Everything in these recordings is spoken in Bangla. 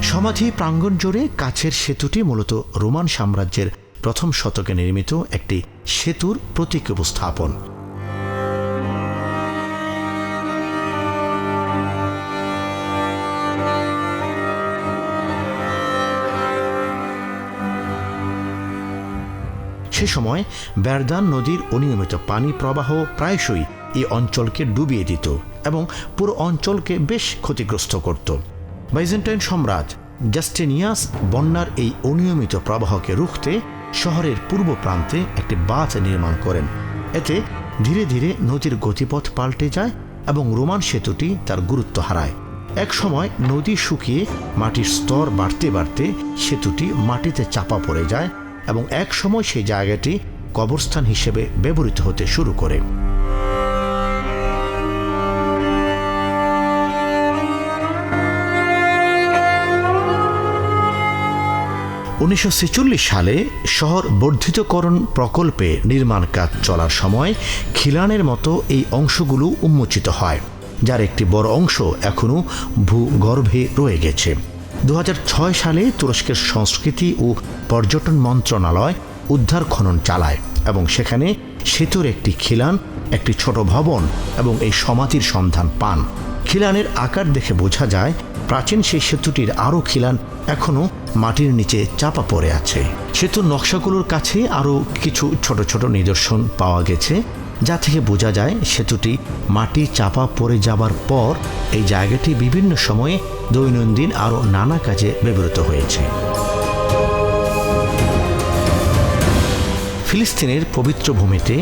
সমাধি প্রাঙ্গণ জুড়ে কাছের সেতুটি মূলত রোমান সাম্রাজ্যের প্রথম শতকে নির্মিত একটি সেতুর প্রতীক উপস্থাপন। সে সময় বেরদান নদীর অনিয়মিত পানি প্রবাহ প্রায়শই এই অঞ্চলকে ডুবিয়ে দিত এবং পুরো অঞ্চলকে বেশ ক্ষতিগ্রস্ত করত। বাইজেন্টাইন সম্রাট জাস্টিনিয়াস বন্যার এই অনিয়মিত প্রবাহকে রুখতে শহরের পূর্ব প্রান্তে একটি বাঁধ নির্মাণ করেন। এতে ধীরে ধীরে নদীর গতিপথ পাল্টে যায় এবং রোমান সেতুটি তার গুরুত্ব হারায়। এক সময় নদী শুকিয়ে মাটির স্তর বাড়তে বাড়তে সেতুটি মাটিতে চাপা পড়ে যায় এবং এক সময় সেই জায়গাটি কবরস্থান হিসেবে ব্যবহৃত হতে শুরু করে। 1946 সালে শহর বর্ধিতকরণ প্রকল্পে নির্মাণ কাজ চলার সময় খিলানের মতো এই অংশগুলো উন্মোচিত হয়, যার একটি বড় অংশ এখনও ভূগর্ভে রয়ে গেছে। 2006 সালে তুরস্কের সংস্কৃতি ও পর্যটন মন্ত্রণালয় উদ্ধার খনন চালায় এবং সেখানে সেতুর একটি খিলান, একটি ছোট ভবন এবং এই সমাধির সন্ধান পান। খিলানের আকার দেখে বোঝা যায় প্রাচীন সেই সেতুটির আরও খিলান এখনও মাটির নিচে চাপা পড়ে আছে। সেতুর নকশাগুলোর কাছে আরও কিছু ছোট ছোট নিদর্শন পাওয়া গেছে, যা থেকে বোঝা যায় সেতুটি মাটি চাপা পড়ে যাবার পর এই জায়গাটি বিভিন্ন সময়ে দৈনন্দিন আরও নানা কাজে ব্যবহৃত হয়েছে। ফিলিস্তিনের পবিত্র ভূমিতে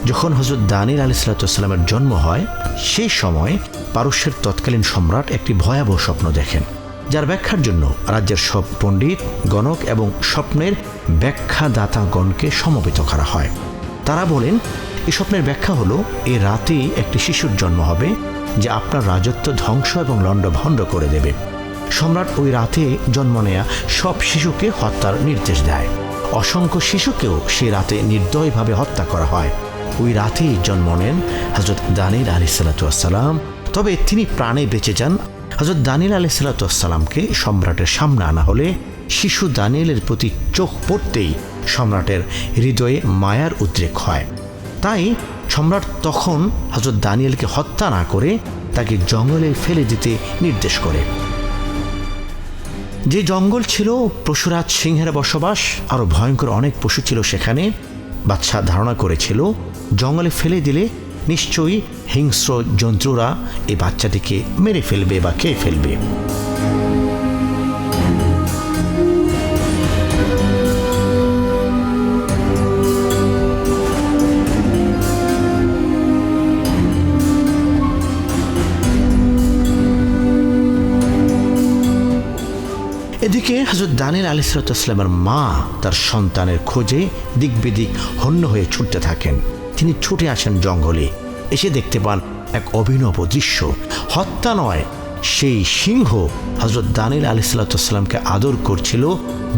যখন হযরত দানিয়েল আলাইহিসসালামের জন্ম হয়, সেই সময় পারস্যের তৎকালীন সম্রাট একটি ভয়াবহ স্বপ্ন দেখেন, যার ব্যাখ্যার জন্য রাজ্যের সব পণ্ডিত গণক এবং স্বপ্নের ব্যাখ্যাদাতাগণকে সমবেত করা হয়। তারা বলেন, এই স্বপ্নের ব্যাখ্যা হলো এই রাতেই একটি শিশুর জন্ম হবে যে আপনার রাজত্ব ধ্বংস এবং লণ্ডভণ্ড করে দেবে। সম্রাট ওই রাতে জন্ম নেয়া সব শিশুকে হত্যার নির্দেশ দেয়। অসংখ্য শিশুকেও সেই রাতে নির্দয়ভাবে হত্যা করা হয়। ওই রাতেই জন্ম নেন হযরত দানিয়েল আলাইহিসসালাম। তবে তিনি প্রাণে বেঁচে যান। হযরত দানিয়েল আলাইহিসসালামকে সম্রাটের সামনে আনা হলে শিশু দানিয়েলের প্রতি চোখ পড়তেই সম্রাটের হৃদয়ে মায়ার উদ্রেক হয়। তাই সম্রাট তখন হযরত দানিয়েলকে হত্যা না করে তাকে জঙ্গলে ফেলে দিতে নির্দেশ করে। যে জঙ্গল ছিল পশুরাজ সিংহের বসবাস, আরও ভয়ঙ্কর অনেক পশু ছিল সেখানে। বাদশাহ ধারণা করেছিল জঙ্গলে ফেলে দিলে নিশ্চয়ই হিংস্র জন্তুরা এই বাচ্চাটিকে মেরে ফেলবে বা খেয়ে ফেলবে। এদিকে হযরত দানিয়েল আলাইহিসসালামের মা তার সন্তানের খোঁজে দিক বিদিক হন্য হয়ে ছুটতে থাকেন। তিনি ছুটে আসেন জঙ্গলে, এসে দেখতে পান এক অভিনব দৃশ্য। হত্যা নয়, সেই সিংহ হযরত দানিয়েল আলাইহিসসালামকে আদর করছিল,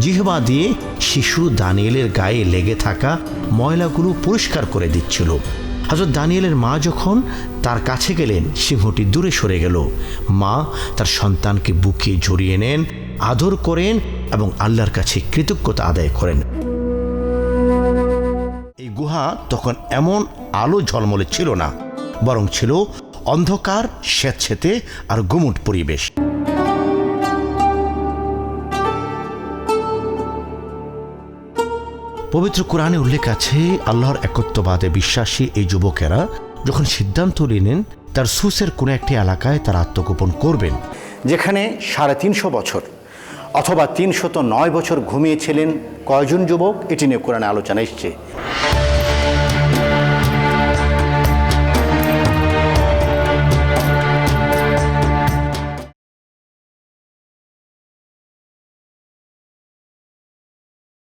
জিহ্বা দিয়ে শিশু দানিয়েলের গায়ে লেগে থাকা ময়লাগুলো পরিষ্কার করে দিচ্ছিল। হযরত দানিয়েলের মা যখন তার কাছে গেলেন, সিংহটি দূরে সরে গেল। মা তার সন্তানকে বুকে জড়িয়ে নেন, আদর করেন এবং আল্লাহর কাছে কৃতজ্ঞতা আদায় করেন। এই গুহা তখন এমন আলো ঝলমলে ছিল না, বরং ছিল অন্ধকার, স্যাঁতসেঁতে আর গুমুট পরিবেশ। পবিত্র কোরআনে উল্লেখ আছে, আল্লাহর একত্ববাদে বিশ্বাসী এই যুবকেরা যখন সিদ্ধান্ত নিলেন তার সুসের কোনো একটি এলাকায় তার আত্মগোপন করবেন, যেখানে 350 বছর অথবা 309 বছর ঘুমিয়েছিলেন কয়জন যুবক, এটি নিয়ে কোরআনে আলোচনা এসছে।